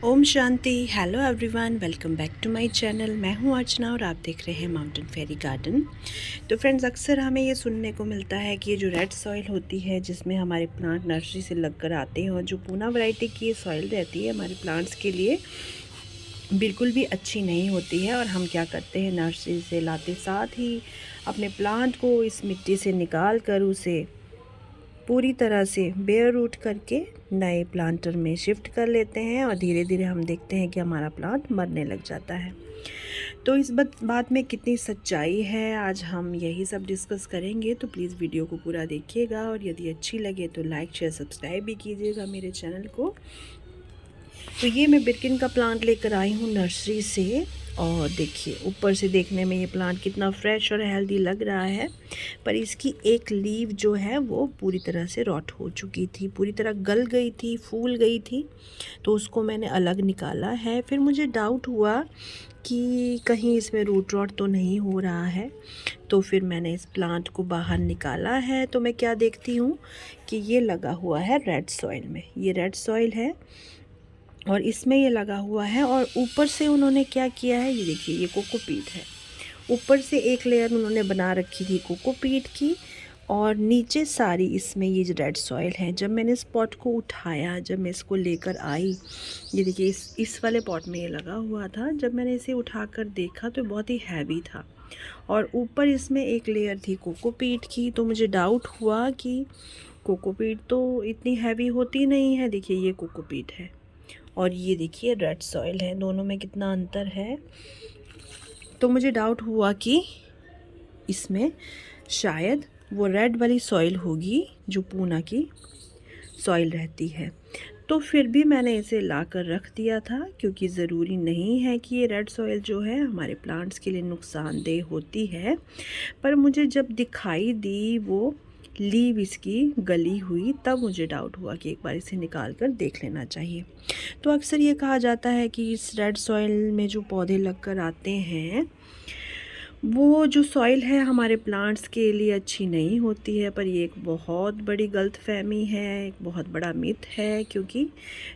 ओम शांति। Hello everyone, welcome back to my channel. मैं हूं अर्चना और आप देख रहे हैं माउंटेन फेरी गार्डन। तो फ्रेंड्स, अक्सर हमें ये सुनने को मिलता है कि ये जो रेड सॉइल होती है जिसमें हमारे प्लांट नर्सरी से लगकर आते हैं और जो पूना वैरायटी की ये सॉइल रहती है हमारे प्लांट्स के लिए बिल्कुल भी अच्छी नहीं होती है। और हम क्या करते हैं, नर्सरी से लाते साथ ही अपने प्लांट को इस मिट्टी से निकाल कर उसे पूरी तरह से बेयर रूट करके नए प्लांटर में शिफ्ट कर लेते हैं और धीरे धीरे हम देखते हैं कि हमारा प्लांट मरने लग जाता है। तो इस बात में कितनी सच्चाई है, आज हम यही सब डिस्कस करेंगे। तो प्लीज़ वीडियो को पूरा देखिएगा और यदि अच्छी लगे तो लाइक शेयर सब्सक्राइब भी कीजिएगा मेरे चैनल को। तो ये मैं बिरकिन का प्लांट लेकर आई हूँ नर्सरी से और देखिए ऊपर से देखने में ये प्लांट कितना फ्रेश और हेल्दी लग रहा है, पर इसकी एक लीव जो है वो पूरी तरह से रॉट हो चुकी थी, पूरी तरह गल गई थी, फूल गई थी। तो उसको मैंने अलग निकाला है। फिर मुझे डाउट हुआ कि कहीं इसमें रूट रॉट तो नहीं हो रहा है, तो फिर मैंने इस प्लांट को बाहर निकाला है। तो मैं क्या देखती हूँ कि ये लगा हुआ है रेड सॉइल में, ये रेड सॉइल है और इसमें ये लगा हुआ है। और ऊपर से उन्होंने क्या किया है, ये देखिए, ये कोकोपीट है। ऊपर से एक लेयर उन्होंने बना रखी थी कोकोपीट की और नीचे सारी इसमें ये जो रेड सॉइल है। जब मैंने इस पॉट को उठाया, जब मैं इसको लेकर आई, ये देखिए इस वाले पॉट में ये लगा हुआ था। जब मैंने इसे उठाकर देखा तो बहुत ही हैवी था और ऊपर इसमें एक लेयर थी कोकोपीट की। तो मुझे डाउट हुआ कि कोकोपीट तो इतनी हैवी होती नहीं है। देखिए ये कोकोपीट है और ये देखिए रेड सॉइल है, दोनों में कितना अंतर है। तो मुझे डाउट हुआ कि इसमें शायद वो रेड वाली सॉइल होगी जो पूना की सॉइल रहती है। तो फिर भी मैंने इसे लाकर रख दिया था, क्योंकि ज़रूरी नहीं है कि ये रेड सॉइल जो है हमारे प्लांट्स के लिए नुकसानदेह होती है। पर मुझे जब दिखाई दी वो लीव इसकी गली हुई, तब मुझे डाउट हुआ कि एक बार इसे निकाल कर देख लेना चाहिए। तो अक्सर ये कहा जाता है कि इस रेड सॉइल में जो पौधे लगकर आते हैं वो जो सॉइल है हमारे प्लांट्स के लिए अच्छी नहीं होती है। पर ये एक बहुत बड़ी गलतफहमी है, एक बहुत बड़ा मिथ है। क्योंकि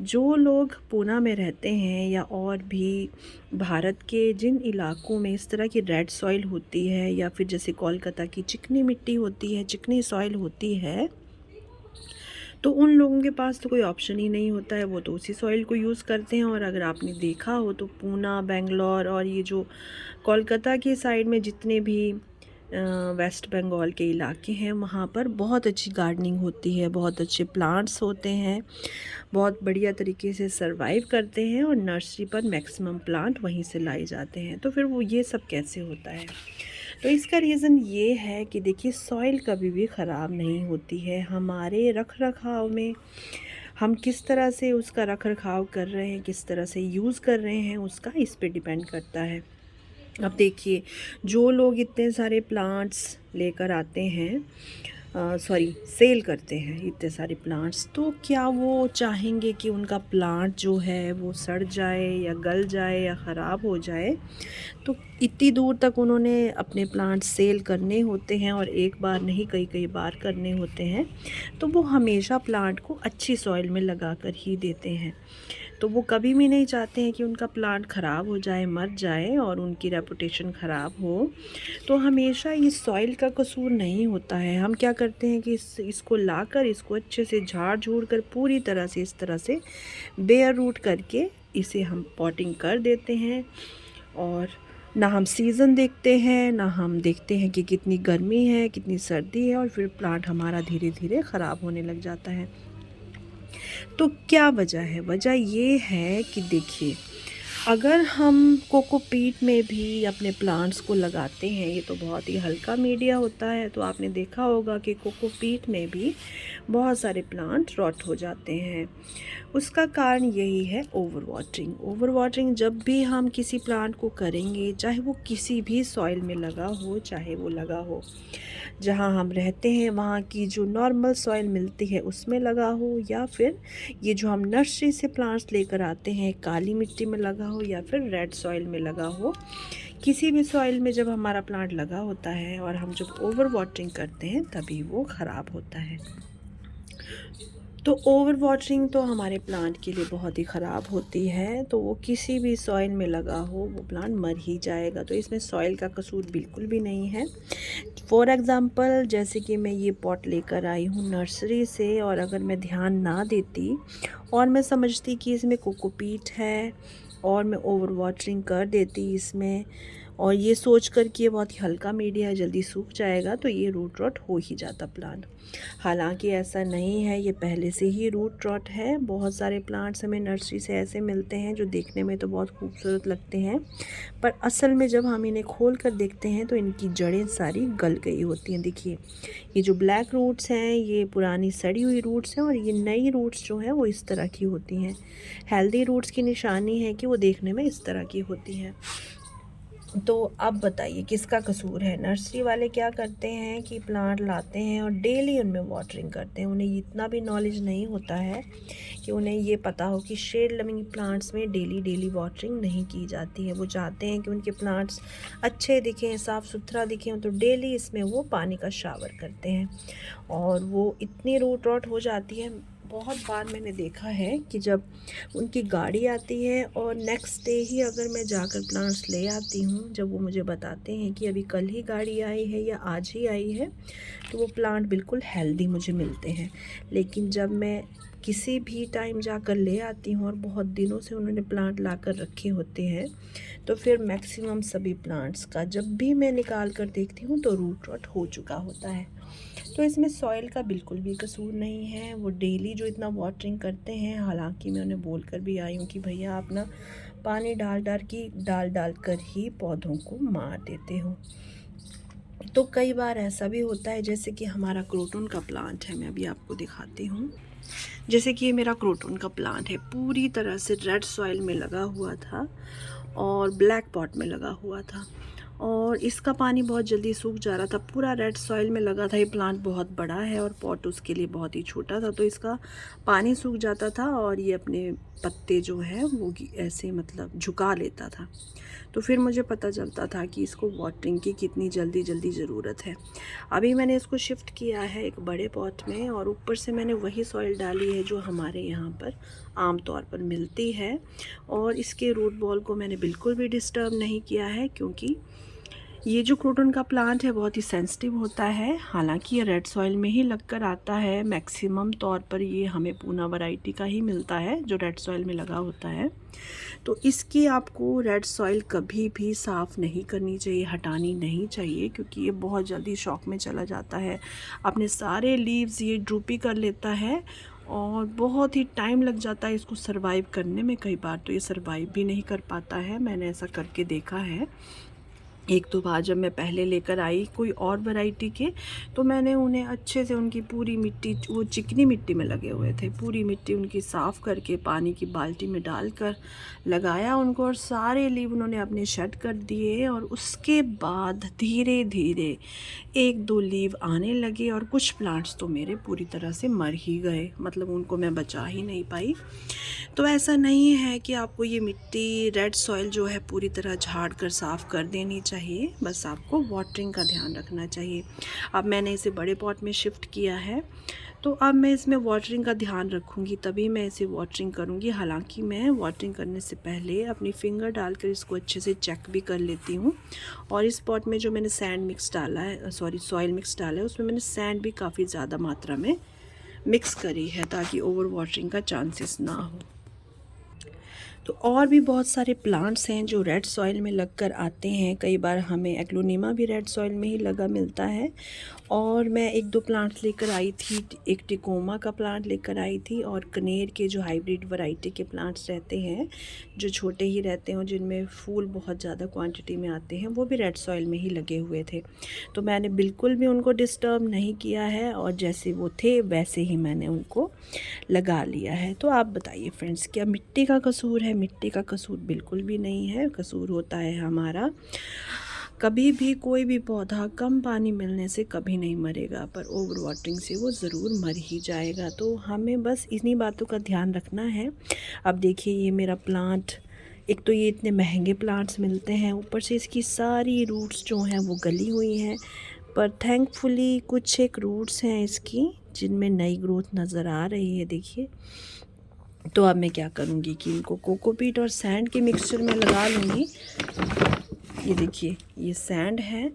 जो लोग पूना में रहते हैं या और भी भारत के जिन इलाकों में इस तरह की रेड सॉइल होती है, या फिर जैसे कोलकाता की चिकनी मिट्टी होती है, चिकनी सॉइल होती है, तो उन लोगों के पास तो कोई ऑप्शन ही नहीं होता है, वो तो उसी सॉइल को यूज़ करते हैं। और अगर आपने देखा हो तो पूना, बेंगलोर और ये जो कोलकाता की साइड में जितने भी वेस्ट बंगाल के इलाके हैं, वहाँ पर बहुत अच्छी गार्डनिंग होती है, बहुत अच्छे प्लांट्स होते हैं, बहुत बढ़िया तरीके से सरवाइव करते हैं और नर्सरी पर मैक्सिमम प्लांट वहीं से लाए जाते हैं। तो फिर वो ये सब कैसे होता है? तो इसका रीज़न ये है कि देखिए सॉइल कभी भी ख़राब नहीं होती है। हमारे रख रखाव में हम किस तरह से उसका रख रखाव कर रहे हैं, किस तरह से यूज़ कर रहे हैं, उसका इस पे डिपेंड करता है। अब देखिए, जो लोग इतने सारे प्लांट्स लेकर आते हैं, सेल करते हैं इतने सारे प्लांट्स, तो क्या वो चाहेंगे कि उनका प्लांट जो है वो सड़ जाए या गल जाए या ख़राब हो जाए? तो इतनी दूर तक उन्होंने अपने प्लांट सेल करने होते हैं और एक बार नहीं कई कई बार करने होते हैं। तो वो हमेशा प्लांट को अच्छी सॉइल में लगा कर ही देते हैं। तो वो कभी भी नहीं चाहते हैं कि उनका प्लांट ख़राब हो जाए, मर जाए और उनकी रेपुटेशन ख़राब हो। तो हमेशा इस सॉइल का कसूर नहीं होता है। हम क्या करते हैं कि इसको लाकर इसको अच्छे से झाड़ झूड़ कर पूरी तरह से इस तरह से बेयर रूट करके इसे हम पॉटिंग कर देते हैं। और ना हम सीज़न देखते हैं, ना हम देखते हैं कि कितनी गर्मी है, कितनी सर्दी है, और फिर प्लांट हमारा धीरे धीरे ख़राब होने लग जाता है। तो क्या वजह है? वजह ये है कि देखिए, अगर हम कोकोपीट में भी अपने प्लांट्स को लगाते हैं, ये तो बहुत ही हल्का मीडिया होता है, तो आपने देखा होगा कि कोकोपीट में भी बहुत सारे प्लांट रॉट हो जाते हैं। उसका कारण यही है ओवर वाटरिंग। ओवर वाटरिंग जब भी हम किसी प्लांट को करेंगे, चाहे वो किसी भी सॉइल में लगा हो, चाहे वो लगा हो जहाँ हम रहते हैं वहाँ की जो नॉर्मल सॉइल मिलती है उसमें लगा हो, या फिर ये जो हम नर्सरी से प्लांट्स लेकर आते हैं काली मिट्टी में लगा हो, या फिर रेड सॉइल में लगा हो, किसी भी सॉइल में जब हमारा प्लांट लगा होता है और हम जब ओवर वाटरिंग करते हैं तभी वो ख़राब होता है। तो ओवर वाटरिंग तो हमारे प्लांट के लिए बहुत ही ख़राब होती है, तो वो किसी भी सॉइल में लगा हो वो प्लांट मर ही जाएगा। तो इसमें सॉइल का कसूर बिल्कुल भी नहीं है। फॉर एग्ज़ाम्पल जैसे कि मैं ये पॉट लेकर आई हूँ नर्सरी से, और अगर मैं ध्यान ना देती और मैं समझती कि इसमें कोकोपीट है और मैं ओवर वाटरिंग कर देती इसमें, और ये सोच कर कि ये बहुत ही हल्का मीडिया है, जल्दी सूख जाएगा, तो ये रूट रॉट हो ही जाता प्लांट। हालांकि ऐसा नहीं है, ये पहले से ही रूट रॉट है। बहुत सारे प्लांट्स हमें नर्सरी से ऐसे मिलते हैं जो देखने में तो बहुत खूबसूरत लगते हैं, पर असल में जब हम इन्हें खोल कर देखते हैं तो इनकी जड़ें सारी गल गई होती हैं। देखिए, ये जो ब्लैक रूट्स हैं ये पुरानी सड़ी हुई रूट्स हैं, और ये नई रूट्स जो हैं वो इस तरह की होती हैं। हेल्दी रूट्स की निशानी है कि वो देखने में इस तरह की होती हैं। तो अब बताइए किसका कसूर है? नर्सरी वाले क्या करते हैं कि प्लांट लाते हैं और डेली उनमें वाटरिंग करते हैं। उन्हें इतना भी नॉलेज नहीं होता है कि उन्हें ये पता हो कि शेड लविंग प्लांट्स में डेली वाटरिंग नहीं की जाती है। वो चाहते हैं कि उनके प्लांट्स अच्छे दिखें, साफ़ सुथरा दिखें, तो डेली इसमें वो पानी का शावर करते हैं, और वो इतनी रूट रॉट हो जाती है। बहुत बार मैंने देखा है कि जब उनकी गाड़ी आती है और नेक्स्ट डे ही अगर मैं जाकर प्लांट्स ले आती हूँ, जब वो मुझे बताते हैं कि अभी कल ही गाड़ी आई है या आज ही आई है, तो वो प्लांट बिल्कुल हेल्दी मुझे मिलते हैं। लेकिन जब मैं किसी भी टाइम जाकर ले आती हूँ और बहुत दिनों से उन्होंने प्लांट लाकर रखे होते हैं, तो फिर मैक्सिमम सभी प्लांट्स का जब भी मैं निकाल कर देखती हूँ तो रूट रॉट हो चुका होता है। तो इसमें सॉइल का बिल्कुल भी कसूर नहीं है। वो डेली जो इतना वाटरिंग करते हैं, हालांकि मैं उन्हें बोल कर भी आई हूँ कि भैया आप ना पानी डाल कर ही पौधों को मार देते हो। तो कई बार ऐसा भी होता है, जैसे कि हमारा क्रोटन का प्लांट है, मैं अभी आपको दिखाती हूँ। जैसे कि ये मेरा क्रोटन का प्लांट है, पूरी तरह से रेड सॉइल में लगा हुआ था और ब्लैक पॉट में लगा हुआ था, और इसका पानी बहुत जल्दी सूख जा रहा था। पूरा रेड सॉइल में लगा था। ये प्लांट बहुत बड़ा है और पॉट उसके लिए बहुत ही छोटा था, तो इसका पानी सूख जाता था और ये अपने पत्ते जो है वो ऐसे मतलब झुका लेता था। तो फिर मुझे पता चलता था कि इसको वाटरिंग की कितनी जल्दी ज़रूरत है। अभी मैंने इसको शिफ्ट किया है एक बड़े पॉट में, और ऊपर से मैंने वही सॉइल डाली है जो हमारे यहाँ पर आम तौर पर मिलती है, और इसके रूट बॉल को मैंने बिल्कुल भी डिस्टर्ब नहीं किया है, क्योंकि ये जो क्रोटन का प्लांट है बहुत ही सेंसिटिव होता है। हालांकि ये रेड सॉइल में ही लगकर आता है, मैक्सिमम तौर पर ये हमें पूना वैरायटी का ही मिलता है जो रेड सॉइल में लगा होता है। तो इसकी आपको रेड सॉइल कभी भी साफ़ नहीं करनी चाहिए, हटानी नहीं चाहिए, क्योंकि ये बहुत जल्दी शॉक में चला जाता है। अपने सारे लीव्स ये ड्रूपी कर लेता है और बहुत ही टाइम लग जाता है इसको सरवाइव करने में। कई बार तो ये सरवाइव भी नहीं कर पाता है, मैंने ऐसा करके देखा है। एक दो बार जब मैं पहले लेकर आई कोई और वैरायटी के, तो मैंने उन्हें अच्छे से, उनकी पूरी मिट्टी, वो चिकनी मिट्टी में लगे हुए थे, पूरी मिट्टी उनकी साफ़ करके पानी की बाल्टी में डालकर लगाया उनको, और सारे लीव उन्होंने अपने शेड कर दिए। और उसके बाद धीरे धीरे एक दो लीव आने लगे, और कुछ प्लांट्स तो मेरे पूरी तरह से मर ही गए, मतलब उनको मैं बचा ही नहीं पाई। तो ऐसा नहीं है कि आपको ये मिट्टी रेड सॉइल जो है पूरी तरह झाड़ कर साफ़ कर देनी चाहिए, बस आपको वाटरिंग का ध्यान रखना चाहिए। अब मैंने इसे बड़े पॉट में शिफ्ट किया है, तो अब मैं इसमें वाटरिंग का ध्यान रखूँगी, तभी मैं इसे वाटरिंग करूँगी। हालांकि मैं वाटरिंग करने से पहले अपनी फिंगर डालकर इसको अच्छे से चेक भी कर लेती हूँ। और इस पॉट में जो मैंने सॉइल मिक्स डाला है, उसमें मैंने सैंड भी काफ़ी ज़्यादा मात्रा में मिक्स करी है, ताकि ओवर वाटरिंग का चांसेस ना हो। तो और भी बहुत सारे प्लांट्स हैं जो रेड सॉइल में लगकर आते हैं। कई बार हमें एग्लोनिमा भी रेड सॉइल में ही लगा मिलता है। और मैं एक दो प्लांट्स लेकर आई थी, एक टिकोमा का प्लांट लेकर आई थी, और कनेर के जो हाइब्रिड वैरायटी के प्लांट्स रहते हैं, जो छोटे ही रहते हैं और जिनमें फूल बहुत ज़्यादा क्वांटिटी में आते हैं, वो भी रेड सॉइल में ही लगे हुए थे। तो मैंने बिल्कुल भी उनको डिस्टर्ब नहीं किया है, और जैसे वो थे वैसे ही मैंने उनको लगा लिया है। तो आप बताइए फ्रेंड्स, क्या मिट्टी का कसूर है? मिट्टी का कसूर बिल्कुल भी नहीं है। कसूर होता है हमारा, कभी भी कोई भी पौधा कम पानी मिलने से कभी नहीं मरेगा, पर ओवर वाटरिंग से वो ज़रूर मर ही जाएगा। तो हमें बस इन्हीं बातों का ध्यान रखना है। अब देखिए, ये मेरा प्लांट, एक तो ये इतने महंगे प्लांट्स मिलते हैं, ऊपर से इसकी सारी रूट्स जो हैं वो गली हुई हैं, पर थैंकफुली कुछ एक रूट्स हैं इसकी जिनमें नई ग्रोथ नज़र आ रही है, देखिए। तो अब मैं क्या करूँगी कि इनको कोकोपीट और सैंड के मिक्सचर में लगा लूँगी। ये देखिए, ये सैंड है,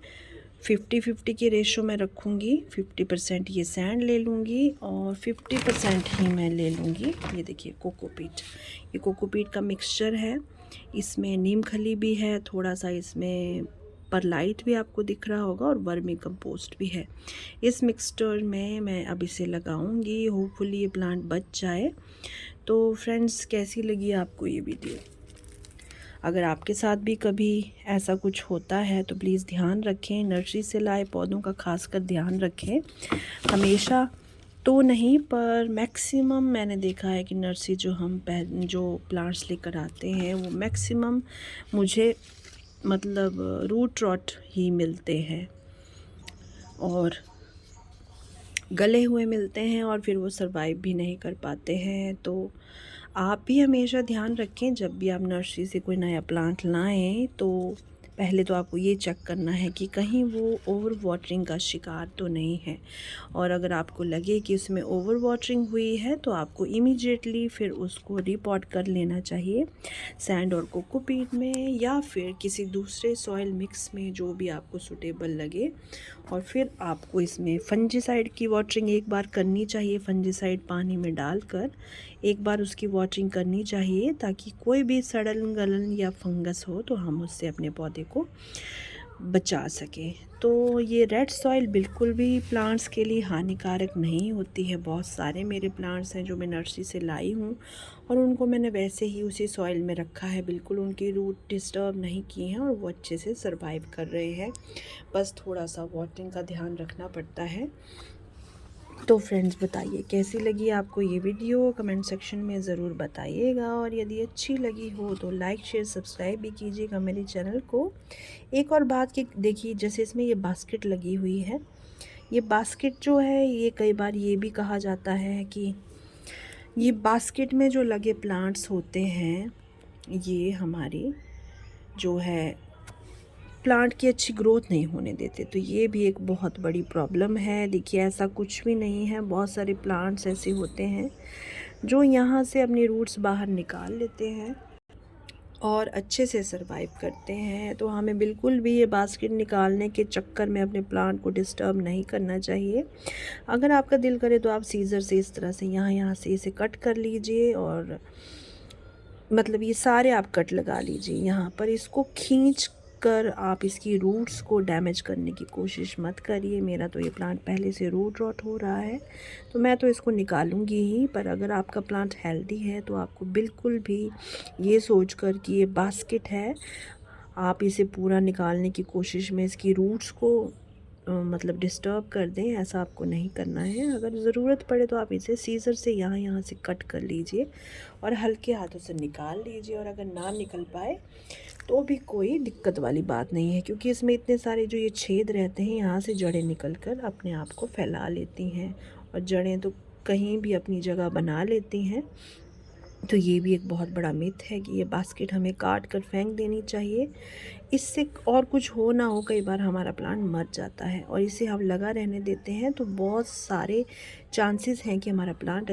50-50 के रेशो में रखूँगी। 50% ये सैंड ले लूँगी और 50% ही मैं ले लूँगी, ये देखिए, कोकोपीट। ये कोकोपीट का मिक्सचर है, इसमें नीम खली भी है, थोड़ा सा इसमें परलाइट भी आपको दिख रहा होगा और वर्मी कंपोस्ट भी है। इस मिक्सचर में मैं अब इसे लगाऊंगी, होपफुली ये प्लांट बच जाए। तो फ्रेंड्स, कैसी लगी आपको ये वीडियो? अगर आपके साथ भी कभी ऐसा कुछ होता है तो प्लीज़ ध्यान रखें, नर्सरी से लाए पौधों का खासकर ध्यान रखें। हमेशा तो नहीं, पर मैक्सिमम मैंने देखा है कि नर्सरी जो प्लांट्स लेकर आते हैं वो मैक्सिमम मुझे मतलब रूट रॉट ही मिलते हैं और गले हुए मिलते हैं और फिर वो सरवाइव भी नहीं कर पाते हैं। तो आप भी हमेशा ध्यान रखें, जब भी आप नर्सरी से कोई नया प्लांट लाएं तो पहले तो आपको ये चेक करना है कि कहीं वो ओवर वाटरिंग का शिकार तो नहीं है। और अगर आपको लगे कि उसमें ओवर वाटरिंग हुई है तो आपको इमीडिएटली फिर उसको रिपॉट कर लेना चाहिए सैंड और कोकोपीट में, या फिर किसी दूसरे सॉइल मिक्स में जो भी आपको सूटेबल लगे। और फिर आपको इसमें फंजीसाइड की वाटरिंग एक बार करनी चाहिए, फंजीसाइड पानी में डालकर एक बार उसकी वाटरिंग करनी चाहिए, ताकि कोई भी सड़न गलन या फंगस हो तो हम उससे अपने पौधे को बचा सकें। तो ये रेड सॉइल बिल्कुल भी प्लांट्स के लिए हानिकारक नहीं होती है। बहुत सारे मेरे प्लांट्स हैं जो मैं नर्सरी से लाई हूँ और उनको मैंने वैसे ही उसी सॉइल में रखा है, बिल्कुल उनकी रूट डिस्टर्ब नहीं की हैं और वो अच्छे से सरवाइव कर रहे हैं। बस थोड़ा सा वाटरिंग का ध्यान रखना पड़ता है। तो फ्रेंड्स, बताइए कैसी लगी आपको ये वीडियो, कमेंट सेक्शन में ज़रूर बताइएगा। और यदि अच्छी लगी हो तो लाइक शेयर सब्सक्राइब भी कीजिएगा मेरे चैनल को। एक और बात कि देखिए, जैसे इसमें ये बास्केट लगी हुई है, ये बास्केट जो है ये कई बार ये भी कहा जाता है कि ये बास्केट में जो लगे प्लांट्स होते हैं ये हमारी जो है प्लांट की अच्छी ग्रोथ नहीं होने देते। तो ये भी एक बहुत बड़ी प्रॉब्लम है। देखिए, ऐसा कुछ भी नहीं है, बहुत सारे प्लांट्स ऐसे होते हैं जो यहाँ से अपनी रूट्स बाहर निकाल लेते हैं और अच्छे से सरवाइव करते हैं। तो हमें बिल्कुल भी ये बास्केट निकालने के चक्कर में अपने प्लांट को डिस्टर्ब नहीं करना चाहिए। अगर आपका दिल करे तो आप सीज़र से इस तरह से यहाँ से इसे कट कर लीजिए और मतलब ये सारे आप कट लगा लीजिए यहाँ पर। इसको खींच कर आप इसकी रूट्स को डैमेज करने की कोशिश मत करिए। मेरा तो ये प्लांट पहले से रूट रॉट हो रहा है तो मैं तो इसको निकालूंगी ही। पर अगर आपका प्लांट हेल्दी है तो आपको बिल्कुल भी ये सोचकर कि ये बास्केट है आप इसे पूरा निकालने की कोशिश में इसकी रूट्स को मतलब डिस्टर्ब कर दें, ऐसा आपको नहीं करना है। अगर ज़रूरत पड़े तो आप इसे सीज़र से यहाँ से कट कर लीजिए और हल्के हाथों से निकाल लीजिए। और अगर ना निकल पाए तो भी कोई दिक्कत वाली बात नहीं है, क्योंकि इसमें इतने सारे जो ये छेद रहते हैं यहाँ से जड़ें निकल कर अपने आप को फैला लेती हैं और जड़ें तो कहीं भी अपनी जगह बना लेती हैं। तो ये भी एक बहुत बड़ा मिथ है कि ये बास्केट हमें काट कर फेंक देनी चाहिए। इससे और कुछ हो ना हो, कई बार हमारा प्लांट मर जाता है और इसे हम लगा रहने देते हैं तो बहुत सारे चांसेस हैं कि हमारा प्लांट